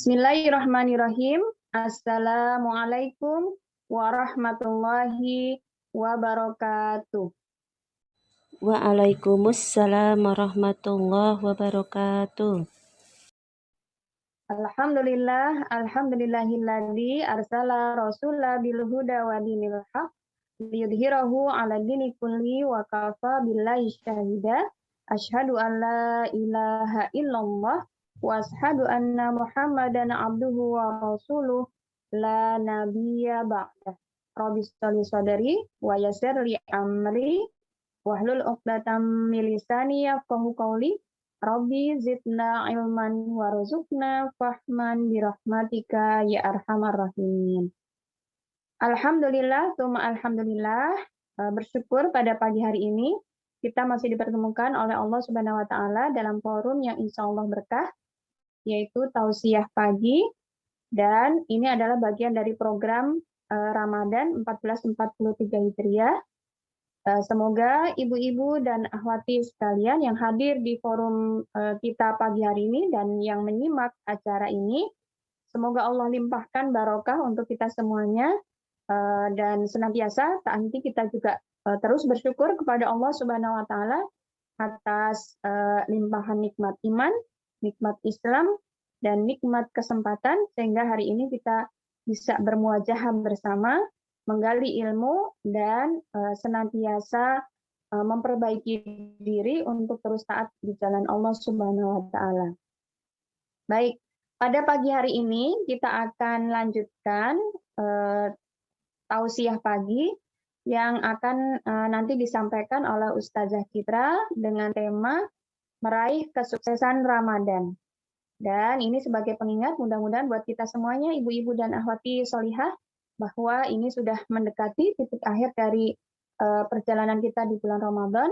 Bismillahirrahmanirrahim. Assalamualaikum warahmatullahi wabarakatuh. Waalaikumsalam warahmatullahi wabarakatuh. Alhamdulillahilladzi arsala rasulah bil huda wa dinil haq liyudhhirahu 'ala dini kulli wa kafa billahi syahida. Asyhadu an la ilaha illallah wa asyhadu anna Muhammadan abduhu wa rasuluh la nabiyya ba'dah. Rabbi sholli sadri wa yassir li amri wahlul 'uqdatam min lisani yafqahu qawli. Rabbi zidna ilman warzuqna fahman birahmatika ya arhamar rahimin. Alhamdulillah, tsumma alhamdulillah, bersyukur pada pagi hari ini kita masih dipertemukan oleh Allah Subhanahu wa taala dalam forum yang insya Allah berkah, yaitu tausiah pagi, dan ini adalah bagian dari program Ramadan 1443 Hijriah. Semoga ibu-ibu dan akhwati sekalian yang hadir di forum kita pagi hari ini dan yang menyimak acara ini, semoga Allah limpahkan barokah untuk kita semuanya, dan senantiasa tak henti kita juga terus bersyukur kepada Allah Subhanahu wa taala atas limpahan nikmat iman, nikmat Islam, dan nikmat kesempatan sehingga hari ini kita bisa bermuajahah bersama, menggali ilmu, dan senantiasa memperbaiki diri untuk terus taat di jalan Allah Subhanahu wa taala. Baik, pada pagi hari ini kita akan lanjutkan tausiah pagi yang akan nanti disampaikan oleh Ustazah Citra dengan tema meraih kesuksesan Ramadan. Dan ini sebagai pengingat mudah-mudahan buat kita semuanya, ibu-ibu dan akhwati solihah, bahwa ini sudah mendekati titik akhir dari perjalanan kita di bulan Ramadan,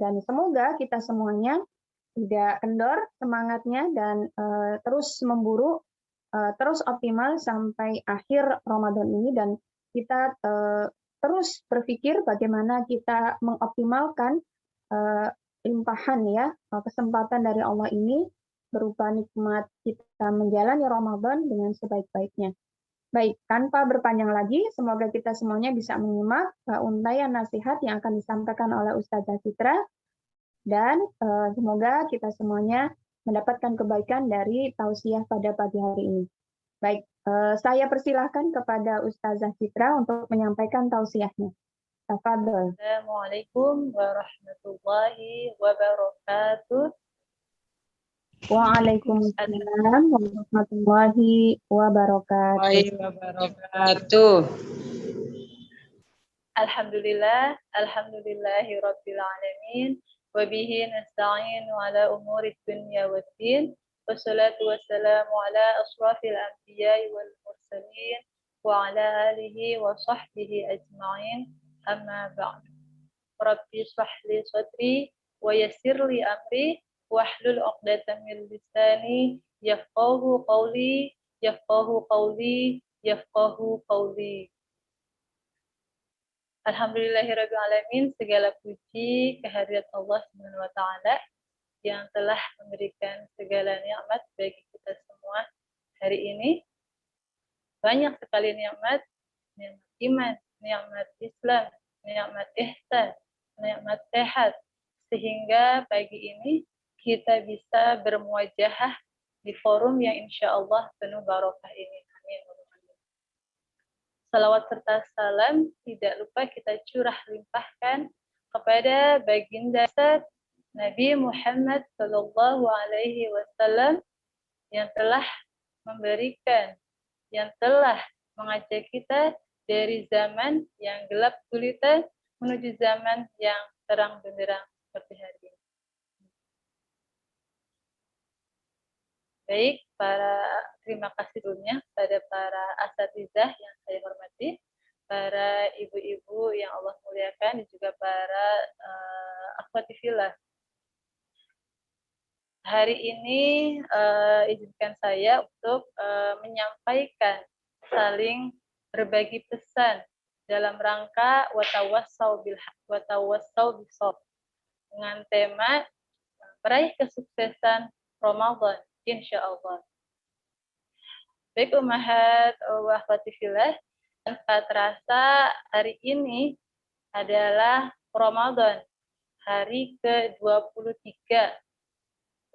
dan semoga kita semuanya tidak kendor semangatnya dan terus memburu, terus optimal sampai akhir Ramadan ini, dan kita terus berpikir bagaimana kita mengoptimalkan limpahan ya kesempatan dari Allah ini berupa nikmat kita menjalani Ramadan dengan sebaik-baiknya. Baik, tanpa berpanjang lagi, semoga kita semuanya bisa menyimak untayan nasihat yang akan disampaikan oleh Ustazah Citra, dan semoga kita semuanya mendapatkan kebaikan dari tausiah pada pagi hari ini. Baik, saya persilahkan kepada Ustazah Citra untuk menyampaikan tausiahnya. Tafadhol. Assalamualaikum warahmatullahi wabarakatuh. Waalaikumsalam warahmatullahi wabarakatuh. Alhamdulillah, alhamdulillahi rabbil alamin, wa bihi nasta'in ala umuri dunya waddin, wassalatu wassalamu ala asrafil anbiya'i wal mursalin, wa ala alihi wa sahbihi ajma'in, amma ba'du. Rabbi shrah li sadri wa yassir li amri wahlul 'uqdatam min lisani yafqahu qawli yafqahu qawli yafqahu qawli. Alhamdulillahirabbil alamin, segala puji kehadirat Allah Subhanahu wa taala yang telah memberikan segala nikmat bagi kita semua hari ini. Banyak sekali nikmat, nikmat iman, nikmat Islam, nikmat ihsan, nikmat sehat, sehingga pagi ini kita bisa bermuajahah di forum yang insya Allah penuh barokah ini. Amin. Salawat serta salam tidak lupa kita curah limpahkan kepada baginda Nabi Muhammad Sallallahu Alaihi Wasallam yang telah memberikan, yang telah mengajak kita dari zaman yang gelap gulita menuju zaman yang terang benderang seperti hari ini. Baik, terima kasih sebelumnya pada para asatizah yang saya hormati, para ibu-ibu yang Allah muliakan, dan juga para akhwati fillah. Hari ini izinkan saya untuk menyampaikan, saling berbagi pesan dalam rangka watawassau bisabr dengan tema meraih kesuksesan Ramadan, insya Allah. Baik Ummahat wa akhwati fillah, tanpa terasa hari ini adalah Ramadan, hari ke-23.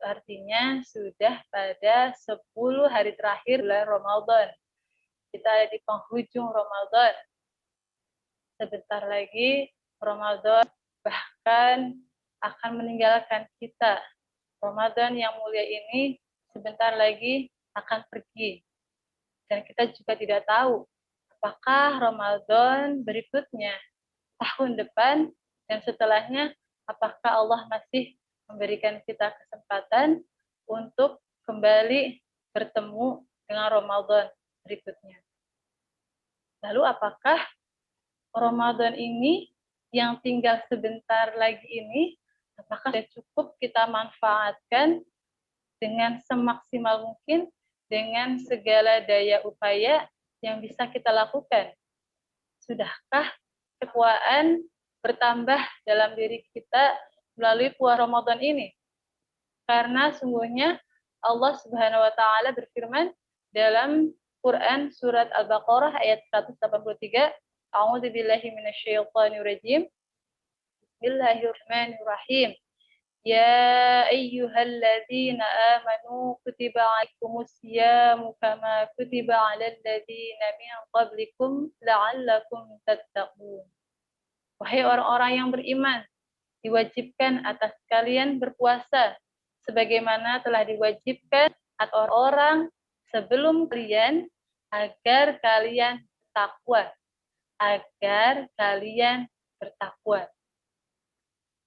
Artinya sudah pada 10 hari terakhir bulan Ramadan. Kita ada di penghujung Ramadan. Sebentar lagi Ramadan bahkan akan meninggalkan kita. Ramadan yang mulia ini sebentar lagi akan pergi. Dan kita juga tidak tahu apakah Ramadan berikutnya, tahun depan, dan setelahnya, apakah Allah masih memberikan kita kesempatan untuk kembali bertemu dengan Ramadan berikutnya. Lalu apakah Ramadan ini yang tinggal sebentar lagi ini, apakah sudah cukup kita manfaatkan dengan semaksimal mungkin, dengan segala daya upaya yang bisa kita lakukan? Sudahkah ketakwaan bertambah dalam diri kita melalui puasa Ramadan ini? Karena sungguhnya Allah Subhanahu wa taala berfirman dalam Quran surat Al-Baqarah ayat 183, A'udzubillahi minasyaitonirrajim. Bismillahirrahmanirrahim. Ya ayyuhalladzina amanu kutiba 'alaikumus syiyamu kama kutiba 'alal ladzina min qablikum la'allakum tattaqun. Wahai orang-orang yang beriman, diwajibkan atas kalian berpuasa sebagaimana telah diwajibkan atas orang sebelum kalian agar kalian bertakwa.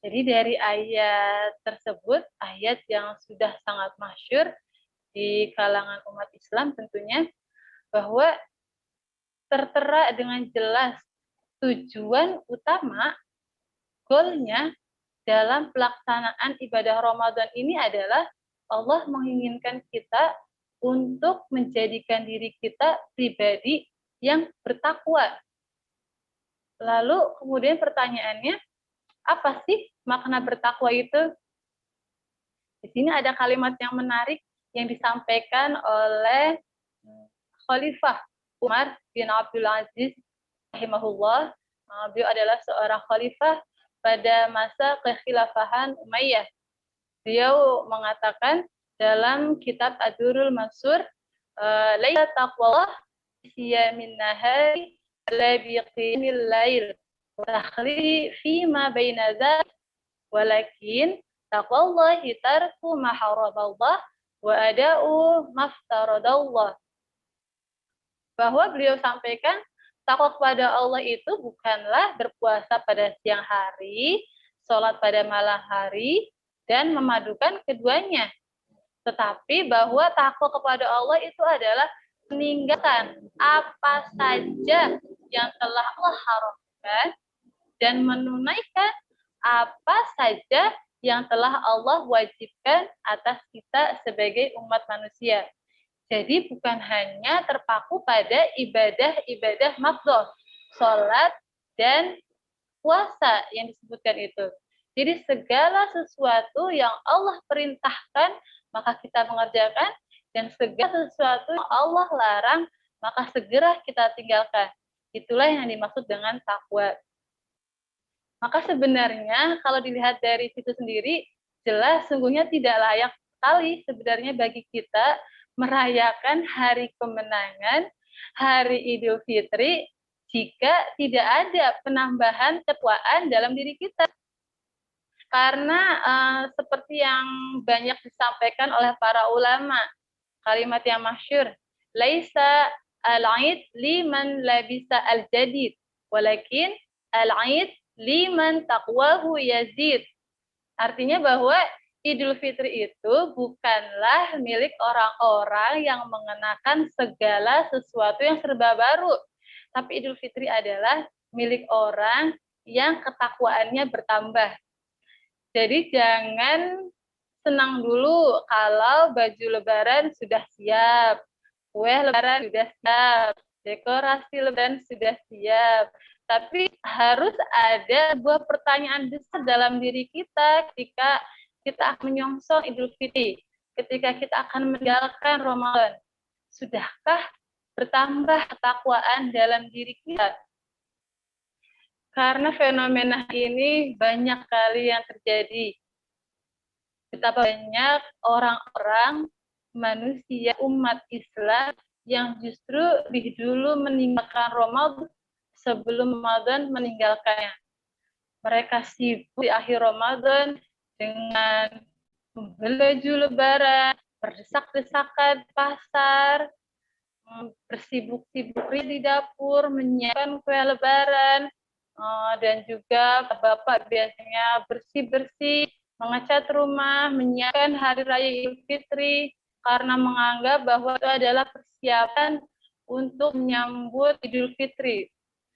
Jadi dari ayat tersebut, ayat yang sudah sangat masyhur di kalangan umat Islam tentunya, bahwa tertera dengan jelas tujuan utama, goalnya dalam pelaksanaan ibadah Ramadan ini adalah Allah menginginkan kita untuk menjadikan diri kita pribadi yang bertakwa. Lalu kemudian pertanyaannya, apa sih makna bertakwa itu? Di sini ada kalimat yang menarik yang disampaikan oleh Khalifah Umar bin Abdul Aziz rahimahullah. Beliau adalah seorang khalifah pada masa kekhilafahan Umayyah. Beliau mengatakan dalam kitab Ad-Durrul Mansur, laisa taqwallah siyamin nahari la biqimil lail wa takhli fi ma baina dzalik walakin taqwallahi tarku ma haramallah wa ada'u maftaradallah. Bahwa beliau sampaikan takwa kepada Allah itu bukanlah berpuasa pada siang hari, sholat pada malam hari, dan memadukan keduanya. Tetapi bahwa takwa kepada Allah itu adalah meninggalkan apa saja yang telah Allah haramkan dan menunaikan apa saja yang telah Allah wajibkan atas kita sebagai umat manusia. Jadi bukan hanya terpaku pada ibadah-ibadah mafdhol, sholat dan puasa yang disebutkan itu. Jadi segala sesuatu yang Allah perintahkan, maka kita mengerjakan, dan segala sesuatu yang Allah larang, maka segera kita tinggalkan. Itulah yang dimaksud dengan takwa. Maka sebenarnya kalau dilihat dari situ sendiri, jelas sungguhnya tidak layak sekali sebenarnya bagi kita merayakan hari kemenangan, hari Idul Fitri, jika tidak ada penambahan ketakwaan dalam diri kita. Karena seperti yang banyak disampaikan oleh para ulama, kalimat yang masyhur, laisa al-'id liman labisa al-jadid, walakin al-'id liman taqwahu yazid. Artinya bahwa Idul Fitri itu bukanlah milik orang-orang yang mengenakan segala sesuatu yang serba baru. Tapi Idul Fitri adalah milik orang yang ketakwaannya bertambah. Jadi jangan senang dulu kalau baju lebaran sudah siap, kue lebaran sudah siap, dekorasi lebaran sudah siap. Tapi harus ada sebuah pertanyaan besar dalam diri kita ketika kita akan menyongsong Idul Fitri, ketika kita akan meninggalkan Ramadan. Sudahkah bertambah ketakwaan dalam diri kita? Karena fenomena ini banyak kali yang terjadi. Betapa banyak orang-orang manusia umat Islam yang justru lebih dulu meninggalkan Ramadan sebelum Ramadan meninggalkannya. Mereka sibuk di akhir Ramadan dengan membeli baju lebaran, berdesak-desakan pasar, bersibuk-sibuk di dapur, menyiapkan kue lebaran, dan juga bapak biasanya bersih-bersih, mengecat rumah, menyiapkan hari raya Idul Fitri, karena menganggap bahwa itu adalah persiapan untuk menyambut Idul Fitri.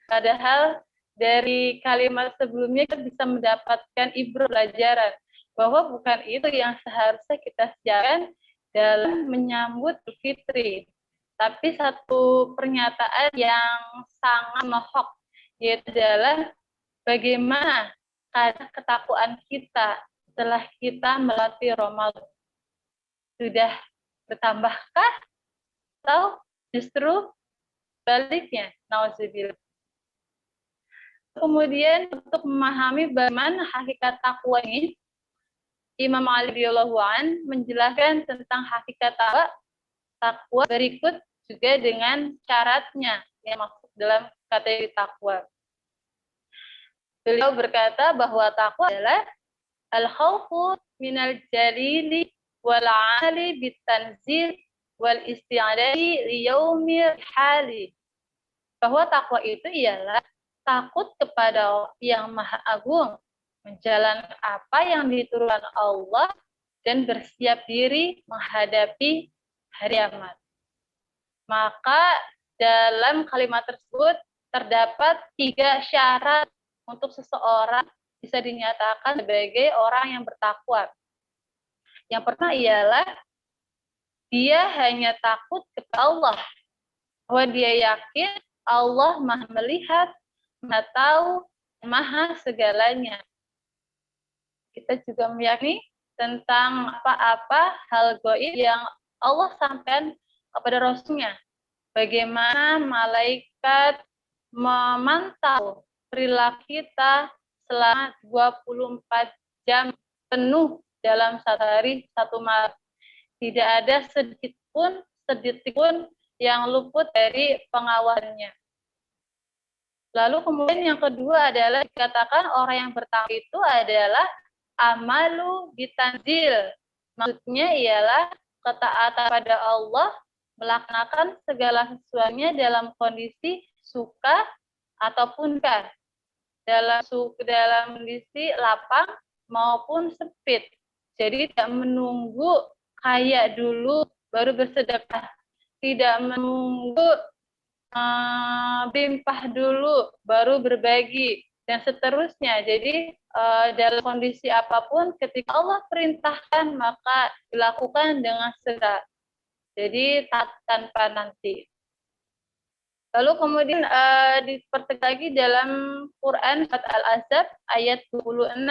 Padahal dari kalimat sebelumnya kita bisa mendapatkan ibrah pelajaran bahwa bukan itu yang seharusnya kita siapkan dalam menyambut Idul Fitri. Tapi satu pernyataan yang sangat menohok, yaitu adalah bagaimana kadar ketakwaan kita setelah kita melatih Ramadan. Sudah bertambahkah atau justru baliknya? Nauzubillah. Kemudian untuk memahami bagaimana hakikat takwa ini, Imam Ali radhiyallahu an menjelaskan tentang hakikat takwa berikut juga dengan syaratnya yang masuk dalam kategori takwa. Beliau berkata bahwa takwa adalah al-khawfu minal jalili wal 'ali bitanzil wal isti'dadi li yaumil hali. Bahwa takwa itu ialah takut kepada yang Maha Agung, menjalankan apa yang diturunkan Allah, dan bersiap diri menghadapi hari kiamat. Maka dalam kalimat tersebut terdapat 3 syarat untuk seseorang bisa dinyatakan sebagai orang yang bertakwa. Yang pertama ialah dia hanya takut kepada Allah, bahwa dia yakin Allah Maha melihat, Maha tahu, Maha segalanya. Kita juga meyakini tentang apa-apa hal gaib yang Allah sampaikan kepada Rasulnya. Bagaimana malaikat memantau perilaku kita selama 24 jam penuh dalam satu hari, satu malam. Tidak ada sedikit pun yang luput dari pengawasannya. Lalu kemudian yang kedua adalah dikatakan orang yang bertakwa itu adalah amalu bitanzil. Maksudnya ialah ketaatan pada Allah, melaksanakan segala sesuatunya dalam kondisi suka ataupun duka, dalam kondisi lapang maupun sempit. Jadi tidak menunggu kaya dulu baru bersedekah, tidak menunggu limpah dulu baru berbagi, dan seterusnya. Jadi dalam kondisi apapun ketika Allah perintahkan maka dilakukan dengan segera. Jadi tanpa nanti. Lalu kemudian dipertegas lagi dalam Quran surat Al-Ahzab ayat 26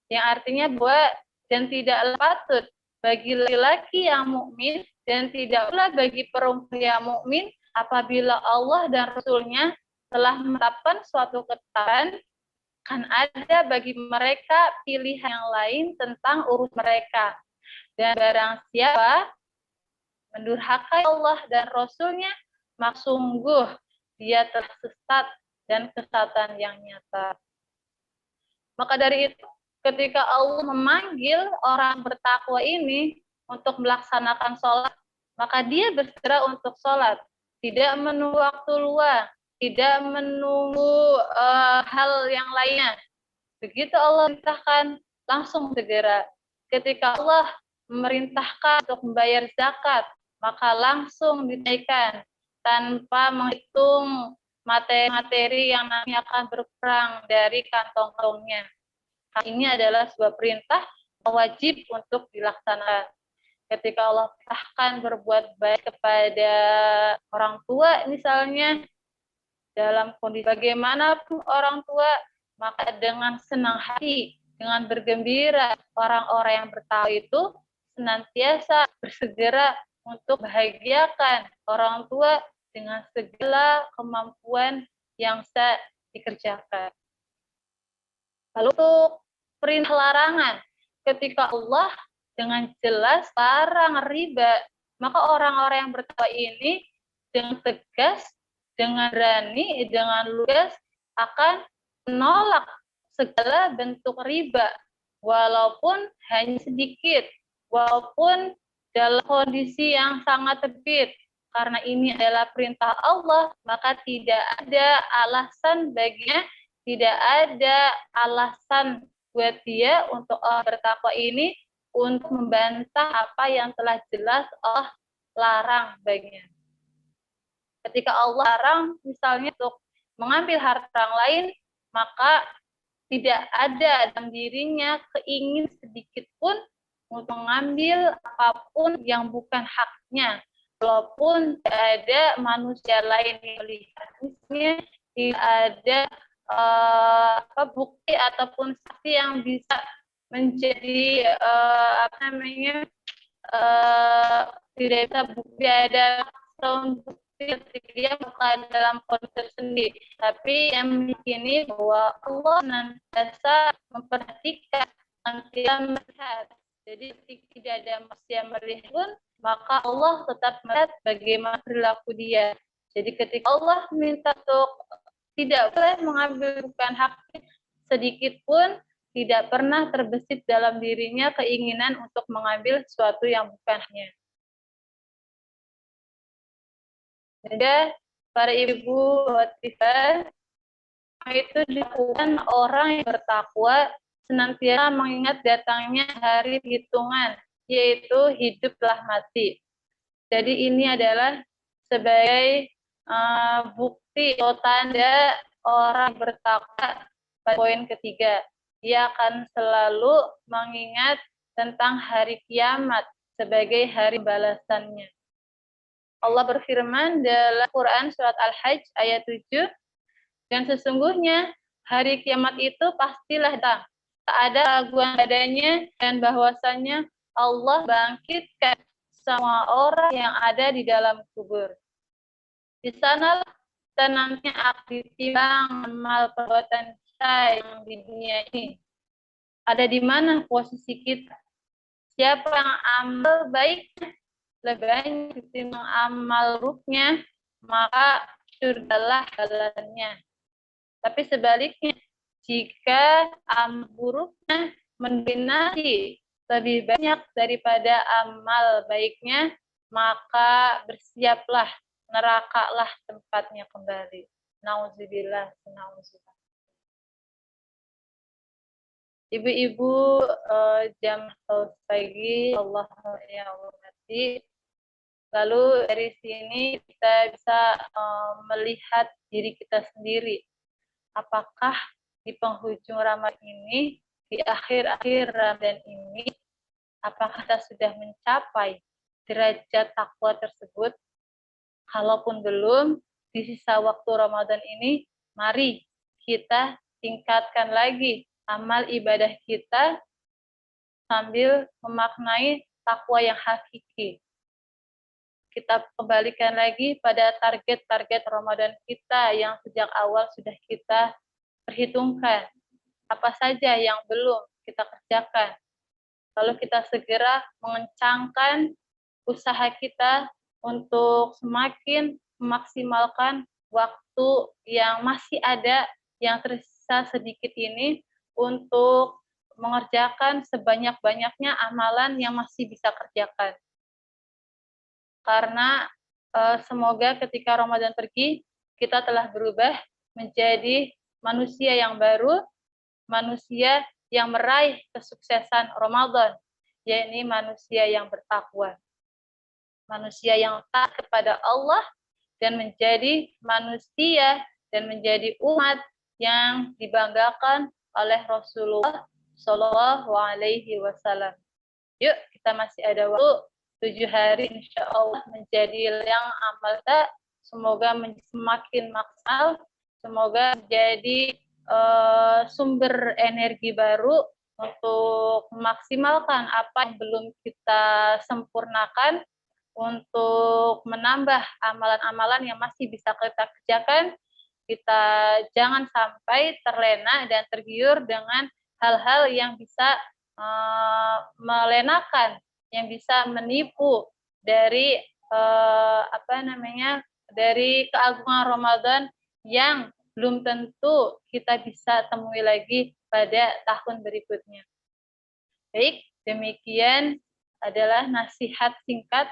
yang artinya bahwa dan tidaklah patut bagi laki-laki yang mukmin dan tidak pula bagi perempuan yang mukmin apabila Allah dan Rasul-Nya telah menetapkan suatu ketetapan, kan ada bagi mereka pilihan yang lain tentang urus mereka. Dan barang siapa mendurhakai Allah dan Rasul-Nya, maka sungguh dia telah sesat dan kesesatan yang nyata. Maka dari itu, ketika Allah memanggil orang bertakwa ini untuk melaksanakan sholat, maka dia bersegera untuk sholat. Tidak menunggu waktu luang, tidak menunggu hal yang lainnya. Begitu Allah perintahkan, langsung segera. Ketika Allah memerintahkan untuk membayar zakat, maka langsung dinaikkan tanpa menghitung materi-materi yang nanti akan berkurang dari kantong-kantongnya. Ini adalah sebuah perintah wajib untuk dilaksanakan. Ketika Allah perintahkan berbuat baik kepada orang tua misalnya, dalam kondisi bagaimanapun orang tua, maka dengan senang hati, dengan bergembira, orang-orang yang bertakwa itu senantiasa bersegera untuk bahagiakan orang tua dengan segala kemampuan yang bisa dikerjakan. Lalu untuk perintah larangan, ketika Allah dengan jelas larang riba, maka orang-orang yang bertakwa ini dengan tegas, dengan berani, dengan lugas akan menolak segala bentuk riba, walaupun hanya sedikit, walaupun dalam kondisi yang sangat tepit. Karena ini adalah perintah Allah, maka tidak ada alasan baginya, tidak ada alasan buat dia untuk bertakwa ini untuk membantah apa yang telah jelas Allah larang baginya. Ketika Allah larang misalnya untuk mengambil harta orang lain, maka tidak ada dalam dirinya keingin sedikit pun untuk mengambil apapun yang bukan haknya, walaupun tidak ada manusia lain yang melihat. Misalnya tidak ada bukti ataupun saksi yang bisa menjadi tidak bisa bukti ada bukti ketika dia bukan dalam kondisi tersendiri, tapi yang meyakini bahwa Allah senantiasa memperhatikan, senantiasa melihat. Jadi ketika tidak ada manusia melihat pun, maka Allah tetap melihat bagaimana perilaku dia. Jadi ketika Allah minta untuk tidak boleh mengambil bukan haknya sedikit pun, tidak pernah terbesit dalam dirinya keinginan untuk mengambil sesuatu yang bukan haknya. Jadi para ibu watifah itu dilakukan orang yang bertakwa senantiasa mengingat datangnya hari hitungan, yaitu hidup telah mati. Jadi ini adalah sebagai bukti atau tanda orang bertakwa. Pada poin ketiga, dia akan selalu mengingat tentang hari kiamat sebagai hari balasannya. Allah berfirman dalam Quran surat Al-Hajj ayat 7, dan sesungguhnya hari kiamat itu pastilah datang. Tak ada raguan padanya, dan bahwasannya Allah bangkitkan semua orang yang ada di dalam kubur. Di sana kita nanti akan ditimbang amal perbuatan kita yang di dunia ini. Ada di mana posisi kita? Siapa yang amal baiknya lebih banyak ketimbang amal buruknya, maka surgalah jalannya. Tapi sebaliknya, jika amal buruknya mendominasi lebih banyak daripada amal baiknya, maka bersiaplah, nerakalah tempatnya kembali. Nauzubillah, nauzubillah. Ibu-ibu jam pagi, Allah ya hormati. Lalu dari sini kita bisa melihat diri kita sendiri. Apakah di penghujung Ramadan ini, di akhir-akhir Ramadan ini, apakah kita sudah mencapai derajat takwa tersebut? Kalaupun belum, di sisa waktu Ramadan ini, mari kita tingkatkan lagi amal ibadah kita sambil memaknai takwa yang hakiki. Kita kembalikan lagi pada target-target Ramadan kita yang sejak awal sudah kita perhitungkan. Apa saja yang belum kita kerjakan. Lalu kita segera mengencangkan usaha kita untuk semakin memaksimalkan waktu yang masih ada, yang tersisa sedikit ini, untuk mengerjakan sebanyak-banyaknya amalan yang masih bisa kerjakan. Karena semoga ketika Ramadan pergi, kita telah berubah menjadi manusia yang baru, manusia yang meraih kesuksesan Ramadan, yakni manusia yang bertakwa, manusia yang taat kepada Allah, dan menjadi manusia dan menjadi umat yang dibanggakan oleh Rasulullah Shallallahu Alaihi Wasallam. Yuk, kita masih ada waktu 7 hari, insya Allah menjadi yang amal kita semoga semakin maksimal, semoga menjadi sumber energi baru untuk memaksimalkan apa yang belum kita sempurnakan, untuk menambah amalan-amalan yang masih bisa kita kerjakan, kita jangan sampai terlena dan tergiur dengan hal-hal yang bisa melenakan, yang bisa menipu dari dari keagungan Ramadan yang belum tentu kita bisa temui lagi pada tahun berikutnya. Baik, demikian adalah nasihat singkat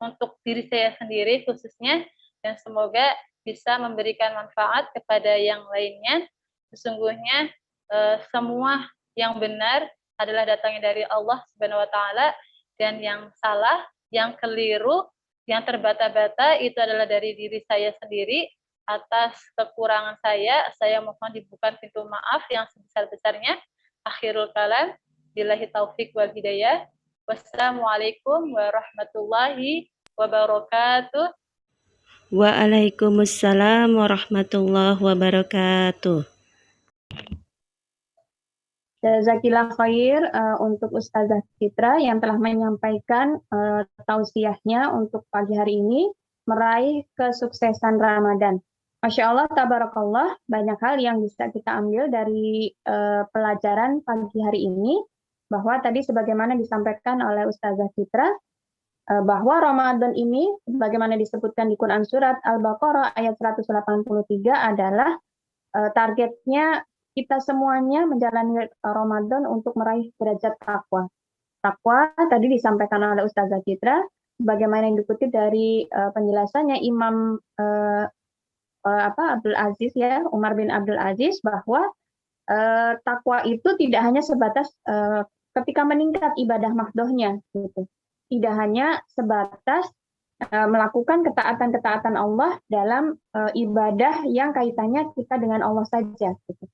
untuk diri saya sendiri khususnya, dan semoga bisa memberikan manfaat kepada yang lainnya. Sesungguhnya semua yang benar adalah datangnya dari Allah Subhanahu wa taala, dan yang salah, yang keliru, yang terbata-bata itu adalah dari diri saya sendiri. Atas kekurangan saya mohon dibuka pintu maaf yang sebesar-besarnya. Akhirul kalam, billahi taufik wal hidayah. Wassalamualaikum warahmatullahi wabarakatuh. Waalaikumsalam warahmatullahi wabarakatuh. Jazakillah khair untuk Ustazah Citra yang telah menyampaikan tausiahnya untuk pagi hari ini meraih kesuksesan Ramadan. Masya Allah, tabarakallah, banyak hal yang bisa kita ambil dari pelajaran pagi hari ini, bahwa tadi sebagaimana disampaikan oleh Ustazah Citra, bahwa Ramadan ini, bagaimana disebutkan di Quran Surat Al-Baqarah ayat 183 adalah targetnya kita semuanya menjalani Ramadan untuk meraih derajat takwa. Takwa tadi disampaikan oleh Ustazah Citra, bagaimana yang dikutip dari penjelasannya Imam Abdul Aziz ya, Umar bin Abdul Aziz, bahwa takwa itu tidak hanya sebatas ketika meningkat ibadah mahdohnya, gitu. Tidak hanya sebatas melakukan ketaatan-ketaatan Allah dalam ibadah yang kaitannya kita dengan Allah saja, gitu.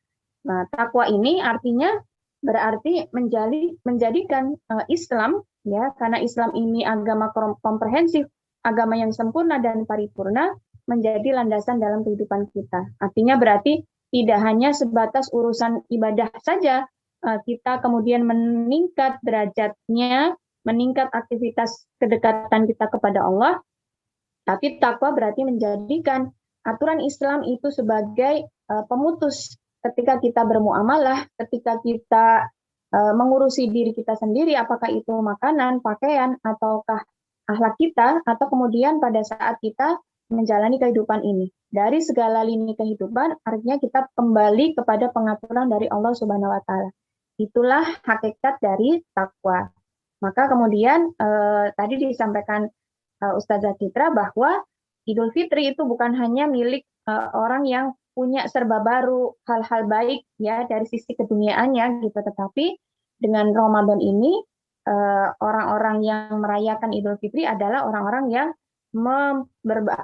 Nah, takwa ini artinya berarti menjadikan Islam, ya, karena Islam ini agama komprehensif, agama yang sempurna dan paripurna, menjadi landasan dalam kehidupan kita. Artinya berarti tidak hanya sebatas urusan ibadah saja, kita kemudian meningkat derajatnya, meningkat aktivitas kedekatan kita kepada Allah, tapi takwa berarti menjadikan aturan Islam itu sebagai pemutus ketika kita bermuamalah, ketika kita mengurusi diri kita sendiri, apakah itu makanan, pakaian, ataukah akhlak kita, atau kemudian pada saat kita menjalani kehidupan ini. Dari segala lini kehidupan, artinya kita kembali kepada pengaturan dari Allah Subhanahu wa taala. Itulah hakikat dari takwa. Maka kemudian tadi disampaikan Ustazah Citra bahwa Idul Fitri itu bukan hanya milik orang yang punya serba baru, hal-hal baik ya dari sisi keduniaannya gitu, tetapi dengan Ramadan ini orang-orang yang merayakan Idul Fitri adalah orang-orang yang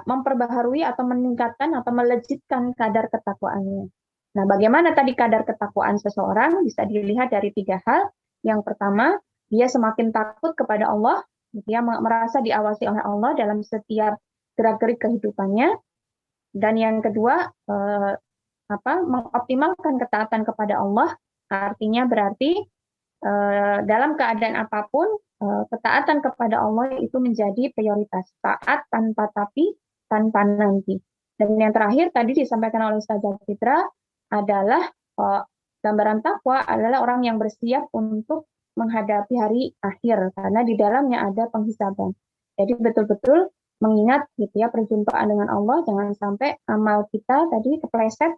memperbaharui atau meningkatkan atau melejitkan kadar ketakwaannya. Nah, bagaimana tadi kadar ketakwaan seseorang bisa dilihat dari 3 hal. Yang pertama, dia semakin takut kepada Allah, dia merasa diawasi oleh Allah dalam setiap gerak-gerik kehidupannya. Dan yang kedua, mengoptimalkan ketaatan kepada Allah, artinya berarti dalam keadaan apapun, ketaatan kepada Allah itu menjadi prioritas. Taat tanpa tapi, tanpa nanti. Dan yang terakhir tadi disampaikan oleh Ustazah Citra adalah gambaran takwa adalah orang yang bersiap untuk menghadapi hari akhir, karena di dalamnya ada penghisaban. Jadi betul-betul mengingat gitu ya perjumpaan dengan Allah, jangan sampai amal kita tadi kepleset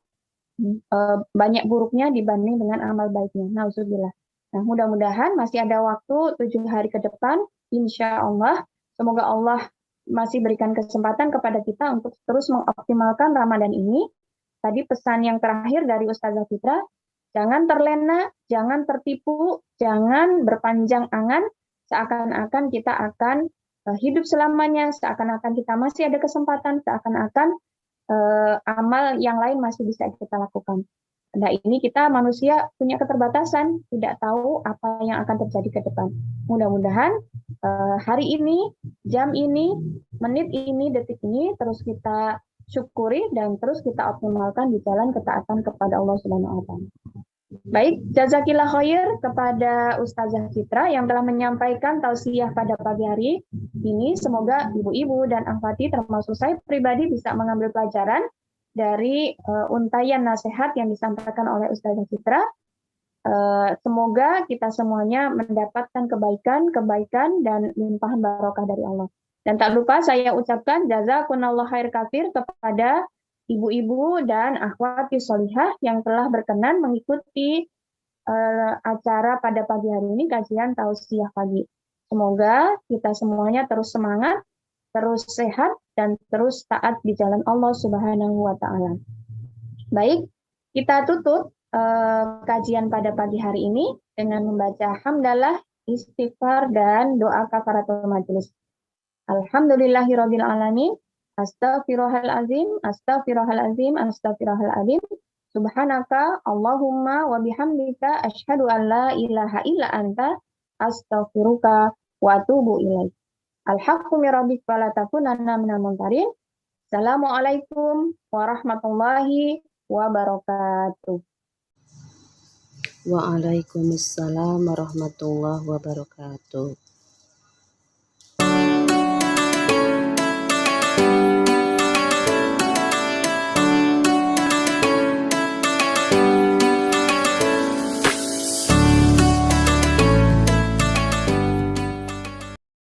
banyak buruknya dibanding dengan amal baiknya. Nauzubillah. Nah, mudah-mudahan masih ada waktu 7 hari ke depan, insya Allah. Semoga Allah masih berikan kesempatan kepada kita untuk terus mengoptimalkan Ramadan ini. Tadi pesan yang terakhir dari Ustazah Citra, jangan terlena, jangan tertipu, jangan berpanjang angan, seakan-akan kita akan hidup selamanya, seakan-akan kita masih ada kesempatan, seakan-akan amal yang lain masih bisa kita lakukan. Nah, ini kita manusia punya keterbatasan, tidak tahu apa yang akan terjadi ke depan. Mudah-mudahan hari ini, jam ini, menit ini, detik ini terus kita syukuri dan terus kita optimalkan di jalan ketaatan kepada Allah Subhanahu wa taala. Baik, jazakillah khair kepada Ustazah Citra yang telah menyampaikan tausiah pada pagi hari ini. Semoga ibu-ibu dan akhwati termasuk saya pribadi bisa mengambil pelajaran dari untayan nasihat yang disampaikan oleh Ustazah Citra. Semoga kita semuanya mendapatkan kebaikan dan limpahan barokah dari Allah. Dan tak lupa saya ucapkan jazakumullah khair kafir kepada ibu-ibu dan akhwati sholihah yang telah berkenan mengikuti acara pada pagi hari ini, kajian tausiah pagi. Semoga kita semuanya terus semangat, terus sehat, dan terus taat di jalan Allah Subhanahu wa Ta'ala. Baik, kita tutup kajian pada pagi hari ini dengan membaca hamdalah, istighfar, dan doa kafaratul majelis. Alhamdulillahirabbil alamin. Astaghfirullahalazim, astaghfirullahalazim, astaghfirullahalazim. Subhanaka Allahumma wa bihamdika asyhadu an la ilaha illa anta astaghfiruka wa atubu ilaik. Al-haqqu min rabbika wa la takunanna minal mumtarin. Assalamualaikum warahmatullahi wabarakatuh. Waalaikumsalam warahmatullahi wabarakatuh.